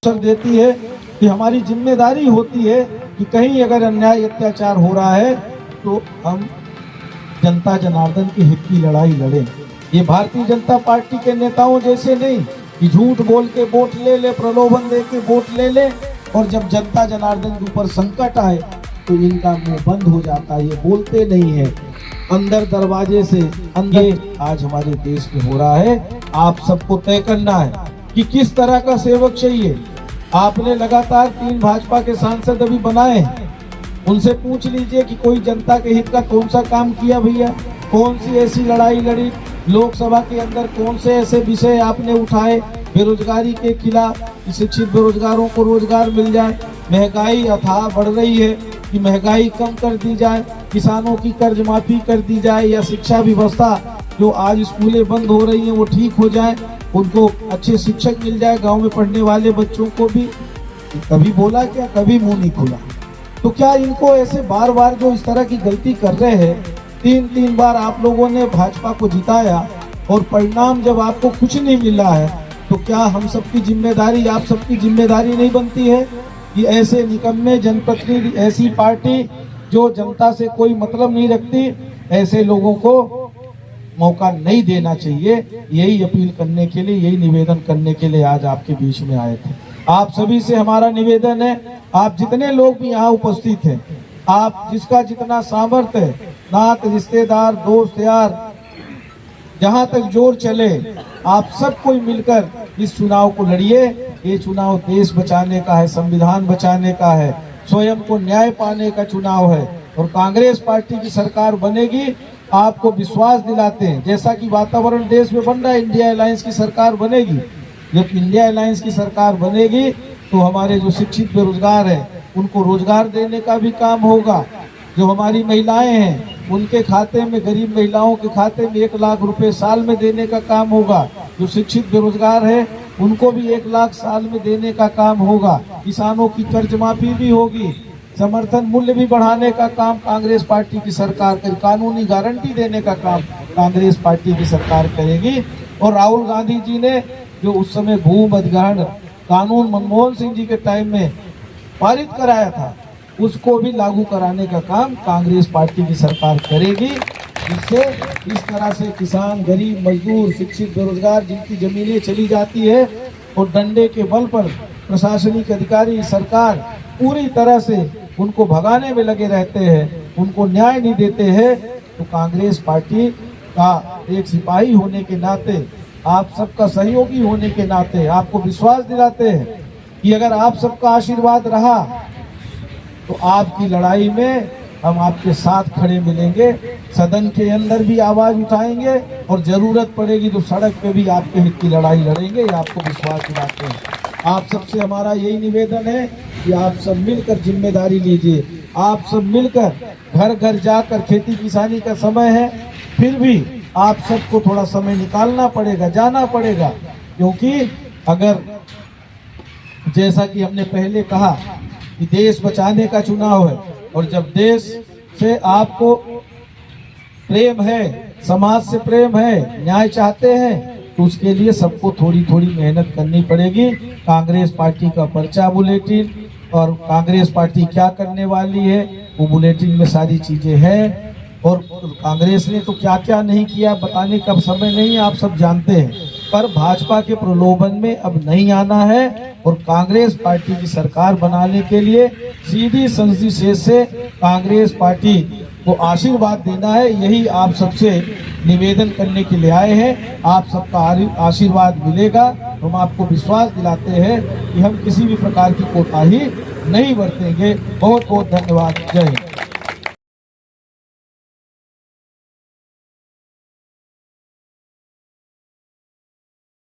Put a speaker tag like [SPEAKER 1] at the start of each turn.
[SPEAKER 1] अवसर देती है कि हमारी जिम्मेदारी होती है कि कहीं अगर अन्याय अत्याचार हो रहा है तो हम जनता जनार्दन के हित की लड़ाई लड़ें। ये भारतीय जनता पार्टी के नेताओं जैसे नहीं कि झूठ बोल के वोट ले ले, प्रलोभन दे के वोट ले ले, और जब जनता जनार्दन के ऊपर संकट आए तो इनका मुंह बंद हो जाता है, ये बोलते नहीं है। अंदर दरवाजे से अंदर आज हमारे देश में हो रहा है। आप सबको तय करना है कि किस तरह का सेवक चाहिए। आपने लगातार 3 भाजपा के सांसद अभी बनाए हैं, उनसे पूछ लीजिए कि कोई जनता के हित का कौन सा काम किया भैया, कौन सी ऐसी लड़ाई लड़ी लोकसभा के अंदर, कौन से ऐसे विषय आपने उठाए बेरोजगारी के खिलाफ, शिक्षित बेरोजगारों को रोजगार मिल जाए। महंगाई अथाह बढ़ रही है कि महंगाई कम कर दी जाए, किसानों की कर्ज माफी कर दी जाए, या शिक्षा व्यवस्था जो आज स्कूलें बंद हो रही हैं वो ठीक हो जाए, उनको अच्छे शिक्षक मिल जाए, गांव में पढ़ने वाले बच्चों को भी। कभी बोला क्या, कभी मुंह नहीं खुला। तो क्या इनको ऐसे बार बार जो इस तरह की गलती कर रहे हैं, 3 बार आप लोगों ने भाजपा को जिताया और परिणाम जब आपको कुछ नहीं मिला है, तो क्या हम सबकी जिम्मेदारी, आप सबकी जिम्मेदारी नहीं बनती है कि ऐसे निकम्मे जनप्रतिनिधि, ऐसी पार्टी जो जनता से कोई मतलब नहीं रखती, ऐसे लोगों को मौका नहीं देना चाहिए। यही अपील करने के लिए, यही निवेदन करने के लिए आज आपके बीच में आए थे। आप सभी से हमारा निवेदन है, आप जितने लोग भी यहाँ उपस्थित हैं, आप जिसका जितना सामर्थ्य है, नात रिश्तेदार दोस्त यार, जहाँ तक जोर चले, आप सब कोई मिलकर इस चुनाव को लड़िए। ये चुनाव देश बचाने का है, संविधान बचाने का है, स्वयं को न्याय पाने का चुनाव है। और कांग्रेस पार्टी की सरकार बनेगी, आपको विश्वास दिलाते हैं, जैसा कि वातावरण देश में बन रहा है, इंडिया अलायंस की सरकार बनेगी। जब इंडिया अलायंस की सरकार बनेगी तो हमारे जो शिक्षित बेरोजगार हैं उनको रोजगार देने का भी काम होगा। जो हमारी महिलाएं हैं उनके खाते में, गरीब महिलाओं के खाते में 1 लाख रुपए साल में देने का काम होगा। जो शिक्षित बेरोजगार है उनको भी 1 लाख साल में देने का काम होगा। किसानों की कर्ज माफी भी होगी, समर्थन मूल्य भी बढ़ाने का काम कांग्रेस पार्टी की सरकार करेगी, कानूनी गारंटी देने का काम कांग्रेस पार्टी की सरकार करेगी। और राहुल गांधी जी ने जो उस समय भूमि अधिग्रहण कानून मनमोहन सिंह जी के टाइम में पारित कराया था, उसको भी लागू कराने का काम कांग्रेस पार्टी की सरकार करेगी। जिससे इस तरह से किसान, गरीब, मजदूर, शिक्षित बेरोजगार जिनकी जमीनें चली जाती है और डंडे के बल पर प्रशासनिक अधिकारी, सरकार पूरी तरह से उनको भगाने में लगे रहते हैं, उनको न्याय नहीं देते हैं, तो कांग्रेस पार्टी का एक सिपाही होने के नाते, आप सबका सहयोगी होने के नाते आपको विश्वास दिलाते हैं कि अगर आप सबका आशीर्वाद रहा तो आपकी लड़ाई में हम आपके साथ खड़े मिलेंगे। सदन के अंदर भी आवाज उठाएंगे और जरूरत पड़ेगी तो सड़क पे भी आपके हित की लड़ाई लड़ेंगे। ये आपको विश्वास दिलाते हैं। आप सबसे हमारा यही निवेदन है कि आप सब मिलकर जिम्मेदारी लीजिए। आप सब मिलकर घर घर जाकर, खेती किसानी का समय है, फिर भी आप सबको थोड़ा समय निकालना पड़ेगा, जाना पड़ेगा, क्योंकि अगर जैसा कि हमने पहले कहा कि देश बचाने का चुनाव है, और जब देश से आपको प्रेम है, समाज से प्रेम है, न्याय चाहते हैं, तो उसके लिए सबको थोड़ी थोड़ी मेहनत करनी पड़ेगी। कांग्रेस पार्टी का पर्चा बुलेटिन और कांग्रेस पार्टी क्या करने वाली है वो बुलेटिन में सारी चीजें हैं। और कांग्रेस ने तो क्या क्या नहीं किया बताने का समय नहीं है, आप सब जानते हैं। पर भाजपा के प्रलोभन में अब नहीं आना है और कांग्रेस पार्टी की सरकार बनाने के लिए सीधी संसदीय क्षेत्र से कांग्रेस पार्टी को आशीर्वाद देना है। यही आप सबसे निवेदन करने के लिए आए हैं। आप सबका आशीर्वाद मिलेगा। हम आपको विश्वास दिलाते हैं कि हम किसी भी प्रकार की कोताही नहीं बरतेंगे। बहुत बहुत धन्यवाद। जय हिंद।